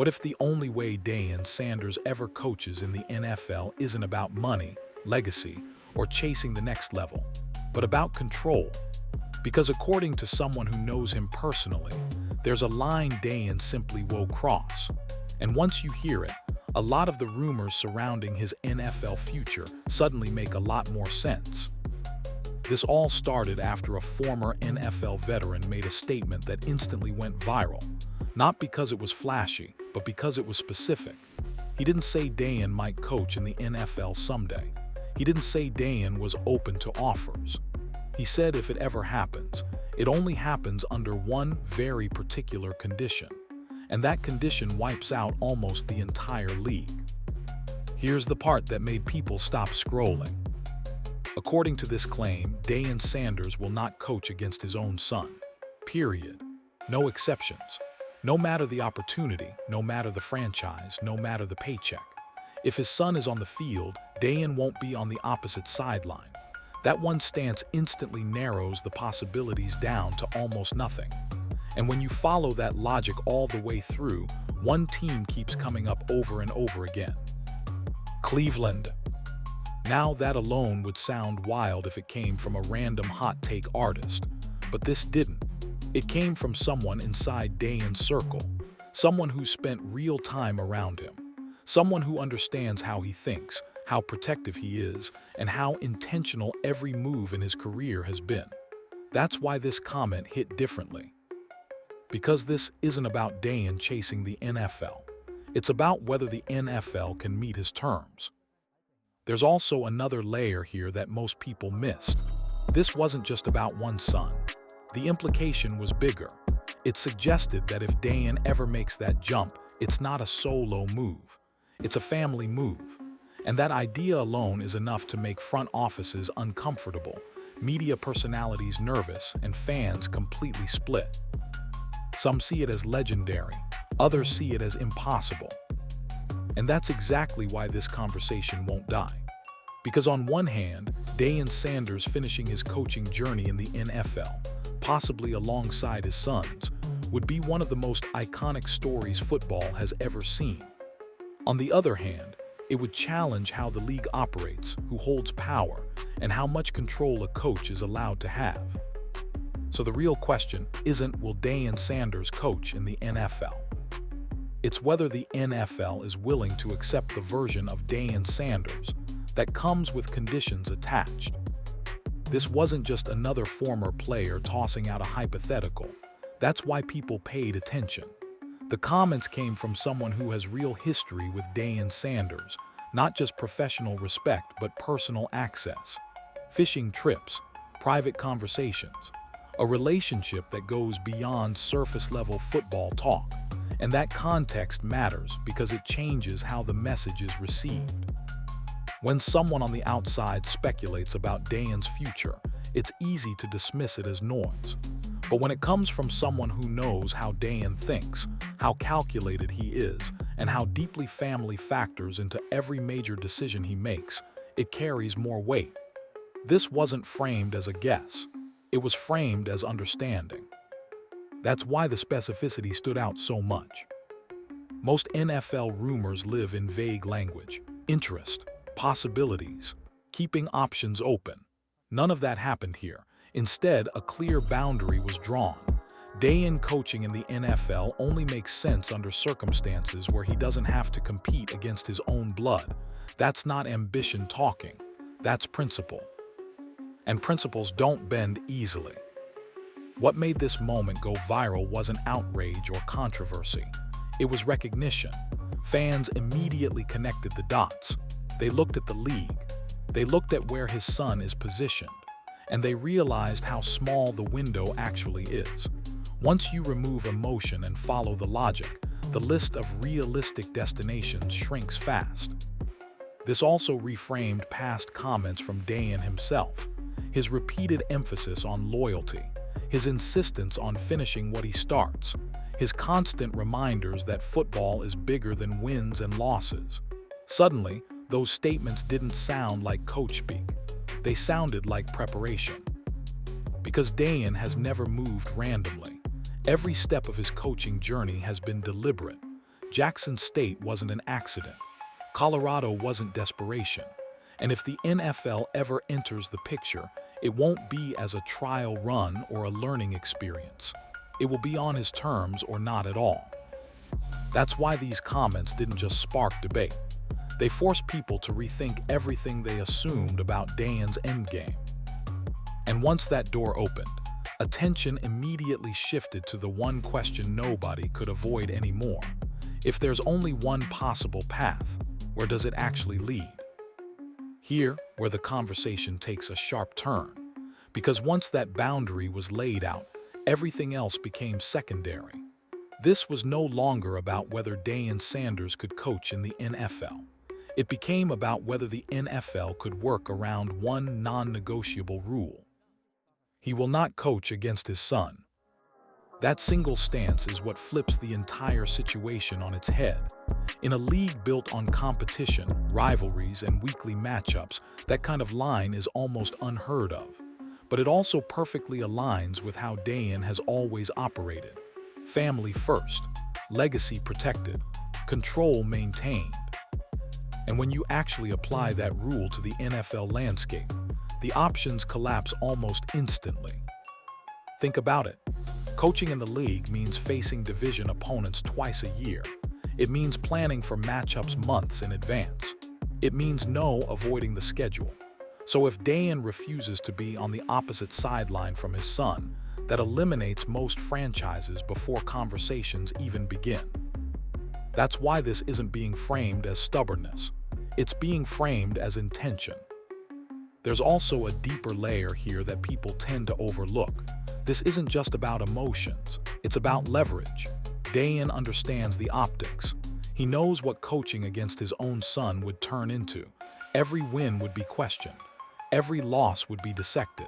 What if the only way Deion Sanders ever coaches in the NFL isn't about money, legacy, or chasing the next level, but about control? Because according to someone who knows him personally, there's a line Deion simply won't cross. And once you hear it, a lot of the rumors surrounding his NFL future suddenly make a lot more sense. This all started after a former NFL veteran made a statement that instantly went viral, not because it was flashy, but because it was specific. He didn't say Deion might coach in the NFL someday. He didn't say Deion was open to offers. He said if it ever happens, it only happens under one very particular condition, and that condition wipes out almost the entire league. Here's the part that made people stop scrolling. According to this claim, Deion Sanders will not coach against his own son. Period. No exceptions. No matter the opportunity, no matter the franchise, no matter the paycheck. If his son is on the field, Deion won't be on the opposite sideline. That one stance instantly narrows the possibilities down to almost nothing. And when you follow that logic all the way through, one team keeps coming up over and over again. Cleveland. Now that alone would sound wild if it came from a random hot take artist, but this didn't. It came from someone inside Deion's circle, someone who spent real time around him, someone who understands how he thinks, how protective he is, and how intentional every move in his career has been. That's why this comment hit differently. Because this isn't about Deion chasing the NFL. It's about whether the NFL can meet his terms. There's also another layer here that most people missed. This wasn't just about one son. The implication was bigger. It suggested that if Deion ever makes that jump, it's not a solo move. It's a family move. And that idea alone is enough to make front offices uncomfortable, media personalities nervous, and fans completely split. Some see it as legendary, others see it as impossible. And that's exactly why this conversation won't die. Because on one hand, Deion Sanders finishing his coaching journey in the NFL, possibly alongside his sons, would be one of the most iconic stories football has ever seen. On the other hand, it would challenge how the league operates, who holds power, and how much control a coach is allowed to have. So the real question isn't will Deion Sanders coach in the NFL? It's whether the NFL is willing to accept the version of Deion Sanders that comes with conditions attached. This wasn't just another former player tossing out a hypothetical. That's why people paid attention. The comments came from someone who has real history with Deion Sanders, not just professional respect but personal access, fishing trips, private conversations, a relationship that goes beyond surface-level football talk. And that context matters because it changes how the message is received. When someone on the outside speculates about Deion's future, it's easy to dismiss it as noise. But when it comes from someone who knows how Deion thinks, how calculated he is, and how deeply family factors into every major decision he makes, it carries more weight. This wasn't framed as a guess. It was framed as understanding. That's why the specificity stood out so much. Most NFL rumors live in vague language, interest, possibilities, keeping options open. None of that happened here. Instead, a clear boundary was drawn. Deion coaching in the NFL only makes sense under circumstances where he doesn't have to compete against his own blood. That's not ambition talking. That's principle. And principles don't bend easily. What made this moment go viral wasn't outrage or controversy. It was recognition. Fans immediately connected the dots. They looked at the league. They looked at where his son is positioned. And they realized how small the window actually is. Once you remove emotion and follow the logic, the list of realistic destinations shrinks fast. This also reframed past comments from Deion himself. His repeated emphasis on loyalty, his insistence on finishing what he starts, his constant reminders that football is bigger than wins and losses. Suddenly, those statements didn't sound like coach speak. They sounded like preparation. Because Deion has never moved randomly. Every step of his coaching journey has been deliberate. Jackson State wasn't an accident. Colorado wasn't desperation. And if the NFL ever enters the picture, it won't be as a trial run or a learning experience. It will be on his terms or not at all. That's why these comments didn't just spark debate. They forced people to rethink everything they assumed about Deion's endgame. And once that door opened, attention immediately shifted to the one question nobody could avoid anymore. If there's only one possible path, where does it actually lead? Here, where the conversation takes a sharp turn. Because once that boundary was laid out, everything else became secondary. This was no longer about whether Deion Sanders could coach in the NFL. It became about whether the NFL could work around one non-negotiable rule. He will not coach against his son. That single stance is what flips the entire situation on its head. In a league built on competition, rivalries, and weekly matchups, that kind of line is almost unheard of. But it also perfectly aligns with how Deion has always operated. Family first, legacy protected, control maintained. And when you actually apply that rule to the NFL landscape, the options collapse almost instantly. Think about it. Coaching in the league means facing division opponents twice a year. It means planning for matchups months in advance. It means avoiding the schedule. So if Deion refuses to be on the opposite sideline from his son, that eliminates most franchises before conversations even begin. That's why this isn't being framed as stubbornness. It's being framed as intention. There's also a deeper layer here that people tend to overlook. This isn't just about emotions, it's about leverage. Deion understands the optics. He knows what coaching against his own son would turn into. Every win would be questioned. Every loss would be dissected.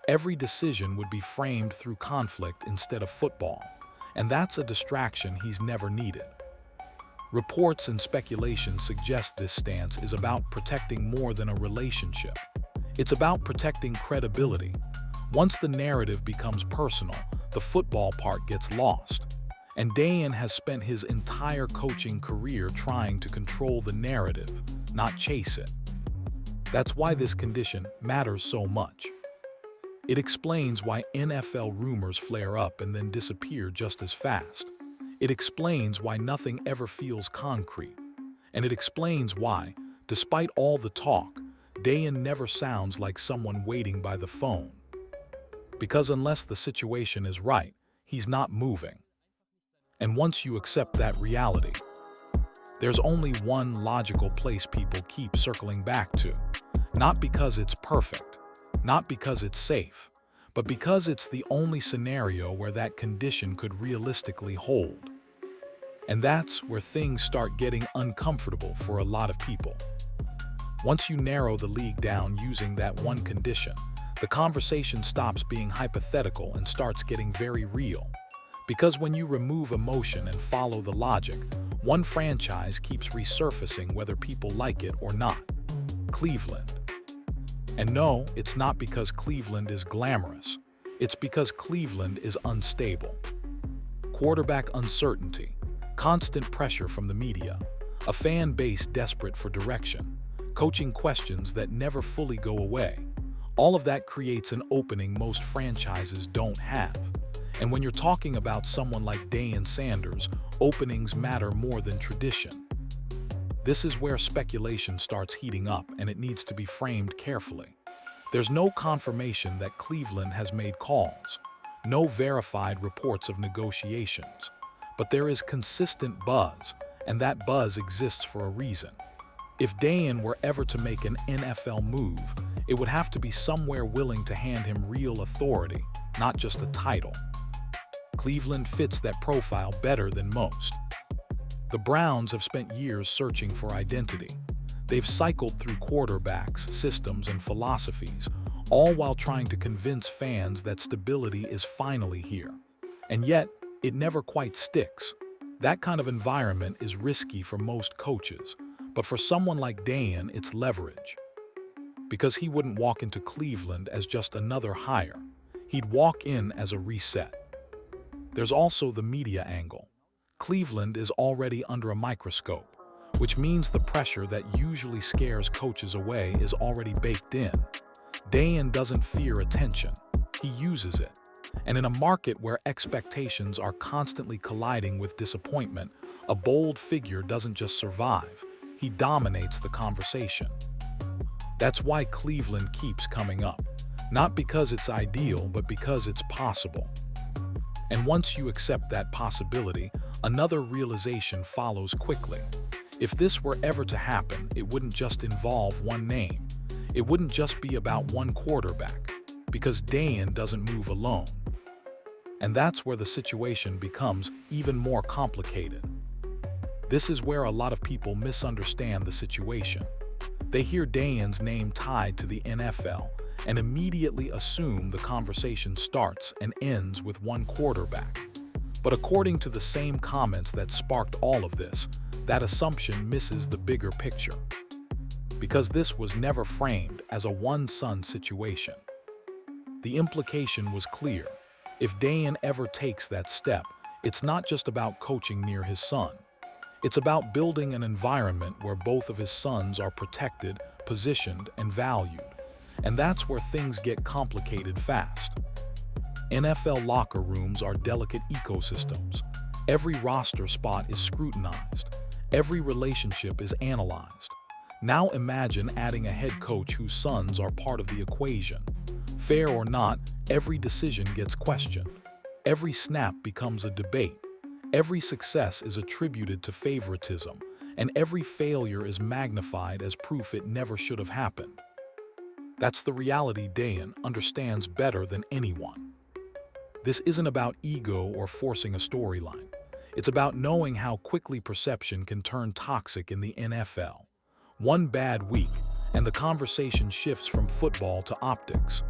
Every decision would be framed through conflict instead of football. And that's a distraction he's never needed. Reports and speculation suggest this stance is about protecting more than a relationship. It's about protecting credibility. Once the narrative becomes personal, the football part gets lost. And Deion has spent his entire coaching career trying to control the narrative, not chase it. That's why this condition matters so much. It explains why NFL rumors flare up and then disappear just as fast. It explains why nothing ever feels concrete. And it explains why, despite all the talk, Deion never sounds like someone waiting by the phone. Because unless the situation is right, he's not moving. And once you accept that reality, there's only one logical place people keep circling back to. Not because it's perfect, not because it's safe, but because it's the only scenario where that condition could realistically hold. And that's where things start getting uncomfortable for a lot of people. Once you narrow the league down using that one condition, the conversation stops being hypothetical and starts getting very real. Because when you remove emotion and follow the logic, one franchise keeps resurfacing whether people like it or not: Cleveland. And no, it's not because Cleveland is glamorous. It's because Cleveland is unstable. Quarterback uncertainty, constant pressure from the media, a fan base desperate for direction, coaching questions that never fully go away. All of that creates an opening most franchises don't have. And when you're talking about someone like Deion Sanders, openings matter more than tradition. This is where speculation starts heating up, and it needs to be framed carefully. There's no confirmation that Cleveland has made calls, no verified reports of negotiations, but there is consistent buzz, and that buzz exists for a reason. If Deion were ever to make an NFL move, it would have to be somewhere willing to hand him real authority, not just a title. Cleveland fits that profile better than most. The Browns have spent years searching for identity. They've cycled through quarterbacks, systems, and philosophies, all while trying to convince fans that stability is finally here. And yet, it never quite sticks. That kind of environment is risky for most coaches, but for someone like Deion, it's leverage. Because he wouldn't walk into Cleveland as just another hire. He'd walk in as a reset. There's also the media angle. Cleveland is already under a microscope, which means the pressure that usually scares coaches away is already baked in. Deion doesn't fear attention, he uses it. And in a market where expectations are constantly colliding with disappointment, a bold figure doesn't just survive, he dominates the conversation. That's why Cleveland keeps coming up, not because it's ideal, but because it's possible. And once you accept that possibility, another realization follows quickly. If this were ever to happen, it wouldn't just involve one name. It wouldn't just be about one quarterback, because Deion doesn't move alone. And that's where the situation becomes even more complicated. This is where a lot of people misunderstand the situation. They hear Deion's name tied to the NFL and immediately assume the conversation starts and ends with one quarterback. But according to the same comments that sparked all of this, that assumption misses the bigger picture. Because this was never framed as a one-son situation. The implication was clear. If Deion ever takes that step, it's not just about coaching near his son. It's about building an environment where both of his sons are protected, positioned, and valued. And that's where things get complicated fast. NFL locker rooms are delicate ecosystems. Every roster spot is scrutinized. Every relationship is analyzed. Now imagine adding a head coach whose sons are part of the equation. Fair or not, every decision gets questioned. Every snap becomes a debate. Every success is attributed to favoritism, and every failure is magnified as proof it never should have happened. That's the reality Deion understands better than anyone. This isn't about ego or forcing a storyline. It's about knowing how quickly perception can turn toxic in the NFL. One bad week, and the conversation shifts from football to optics.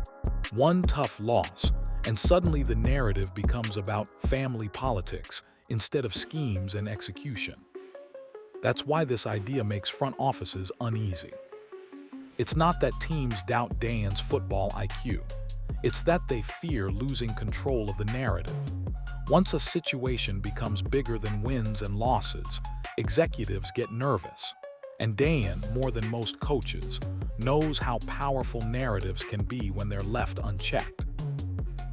One tough loss, and suddenly the narrative becomes about family politics instead of schemes and execution. That's why this idea makes front offices uneasy. It's not that teams doubt Deion's football IQ. It's that they fear losing control of the narrative. Once a situation becomes bigger than wins and losses, executives get nervous. And Deion, more than most coaches, knows how powerful narratives can be when they're left unchecked.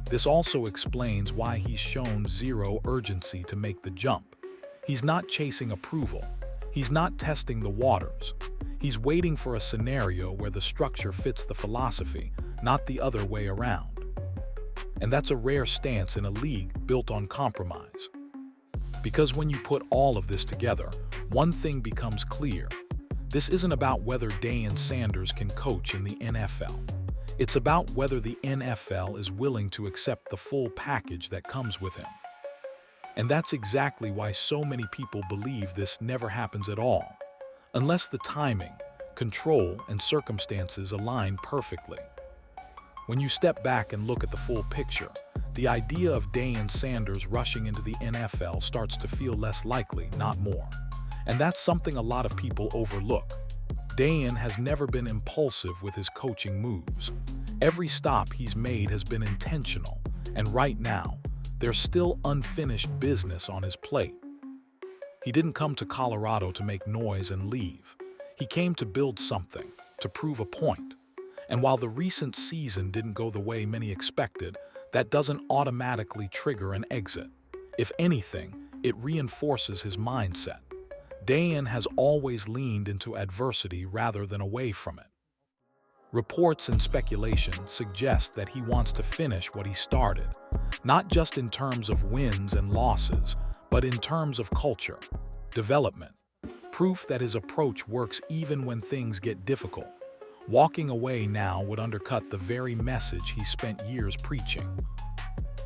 This also explains why he's shown zero urgency to make the jump. He's not chasing approval. He's not testing the waters. He's waiting for a scenario where the structure fits the philosophy, not the other way around. And that's a rare stance in a league built on compromise. Because when you put all of this together, one thing becomes clear. This isn't about whether Deion Sanders can coach in the NFL. It's about whether the NFL is willing to accept the full package that comes with him. And that's exactly why so many people believe this never happens at all, unless the timing, control, and circumstances align perfectly. When you step back and look at the full picture, the idea of Deion Sanders rushing into the NFL starts to feel less likely, not more. And that's something a lot of people overlook. Deion has never been impulsive with his coaching moves. Every stop he's made has been intentional, and right now, there's still unfinished business on his plate. He didn't come to Colorado to make noise and leave. He came to build something, to prove a point. And while the recent season didn't go the way many expected, that doesn't automatically trigger an exit. If anything, it reinforces his mindset. Deion has always leaned into adversity rather than away from it. Reports and speculation suggest that he wants to finish what he started, not just in terms of wins and losses, but in terms of culture, development, proof that his approach works even when things get difficult. Walking away now would undercut the very message he spent years preaching.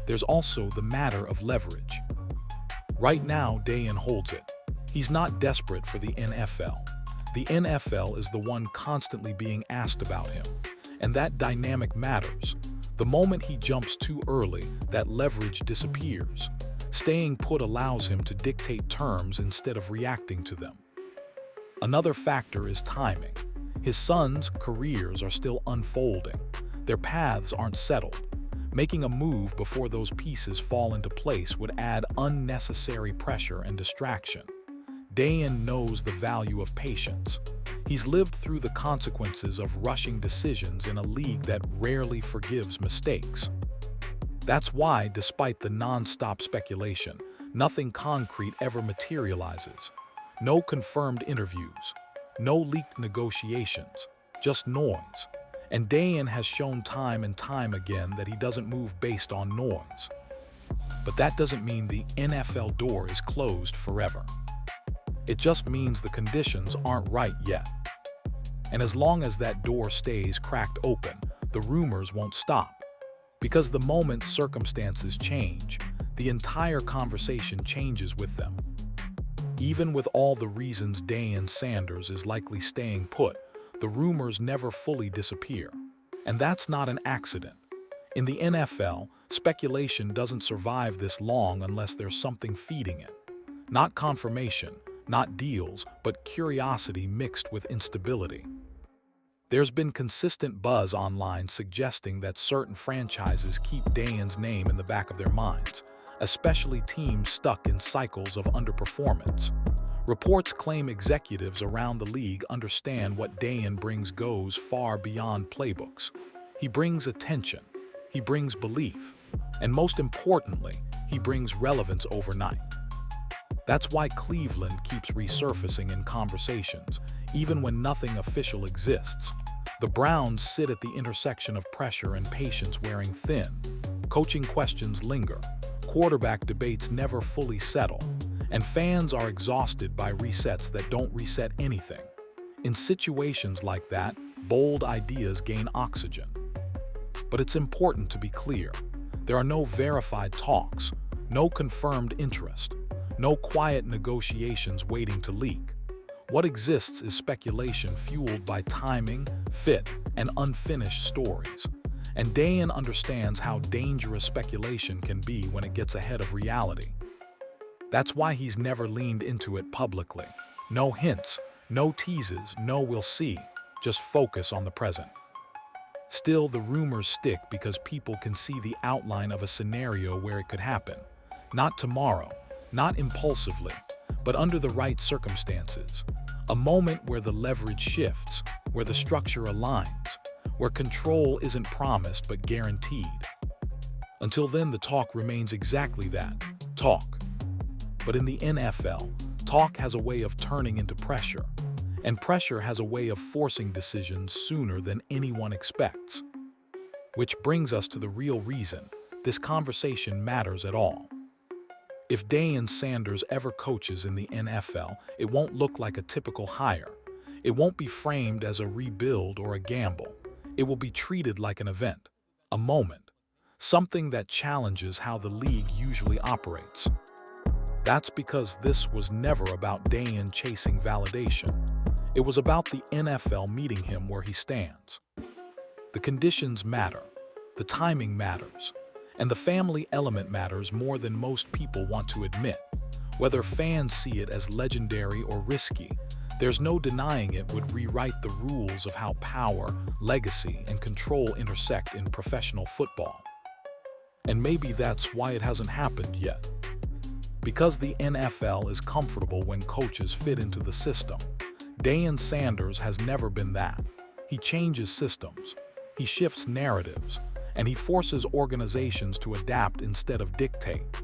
There's also the matter of leverage. Right now, Deion holds it. He's not desperate for the NFL. The NFL is the one constantly being asked about him, and that dynamic matters. The moment he jumps too early, that leverage disappears. Staying put allows him to dictate terms instead of reacting to them. Another factor is timing. His sons' careers are still unfolding. Their paths aren't settled. Making a move before those pieces fall into place would add unnecessary pressure and distraction. Deion knows the value of patience. He's lived through the consequences of rushing decisions in a league that rarely forgives mistakes. That's why, despite the non-stop speculation, nothing concrete ever materializes. No confirmed interviews, no leaked negotiations, just noise. And Deion has shown time and time again that he doesn't move based on noise. But that doesn't mean the NFL door is closed forever. It just means the conditions aren't right yet. And as long as that door stays cracked open, the rumors won't stop. Because the moment circumstances change, the entire conversation changes with them. Even with all the reasons Deion Sanders is likely staying put, the rumors never fully disappear. And that's not an accident. In the NFL, speculation doesn't survive this long unless there's something feeding it. Not confirmation, not deals, but curiosity mixed with instability. There's been consistent buzz online suggesting that certain franchises keep Deion's name in the back of their minds, especially teams stuck in cycles of underperformance. Reports claim executives around the league understand what Deion brings goes far beyond playbooks. He brings attention, he brings belief, and most importantly, he brings relevance overnight. That's why Cleveland keeps resurfacing in conversations, even when nothing official exists. The Browns sit at the intersection of pressure and patience wearing thin. Coaching questions linger, quarterback debates never fully settle, and fans are exhausted by resets that don't reset anything. In situations like that, bold ideas gain oxygen. But it's important to be clear. There are no verified talks, no confirmed interest, no quiet negotiations waiting to leak. What exists is speculation fueled by timing, fit, and unfinished stories. And Deion understands how dangerous speculation can be when it gets ahead of reality. That's why he's never leaned into it publicly. No hints, no teases, no we'll see, just focus on the present. Still, the rumors stick because people can see the outline of a scenario where it could happen. Not tomorrow, not impulsively, but under the right circumstances. A moment where the leverage shifts, where the structure aligns, where control isn't promised but guaranteed. Until then, the talk remains exactly that, talk. But in the NFL, talk has a way of turning into pressure, and pressure has a way of forcing decisions sooner than anyone expects. Which brings us to the real reason this conversation matters at all. If Deion Sanders ever coaches in the NFL, it won't look like a typical hire. It won't be framed as a rebuild or a gamble. It will be treated like an event, a moment, something that challenges how the league usually operates. That's because this was never about Deion chasing validation. It was about the NFL meeting him where he stands. The conditions matter, the timing matters, and the family element matters more than most people want to admit. Whether fans see it as legendary or risky, there's no denying it would rewrite the rules of how power, legacy, and control intersect in professional football. And maybe that's why it hasn't happened yet. Because the NFL is comfortable when coaches fit into the system. Deion Sanders has never been that. He changes systems, he shifts narratives, and he forces organizations to adapt instead of dictate.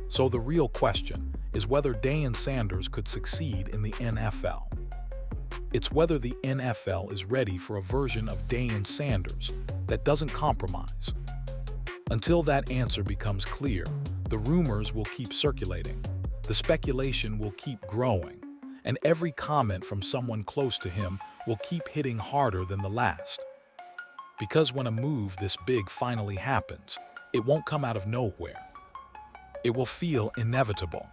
So the real question is whether Deion Sanders could succeed in the NFL. It's whether the NFL is ready for a version of Deion Sanders that doesn't compromise. Until that answer becomes clear, the rumors will keep circulating, the speculation will keep growing, and every comment from someone close to him will keep hitting harder than the last. Because when a move this big finally happens, it won't come out of nowhere. It will feel inevitable.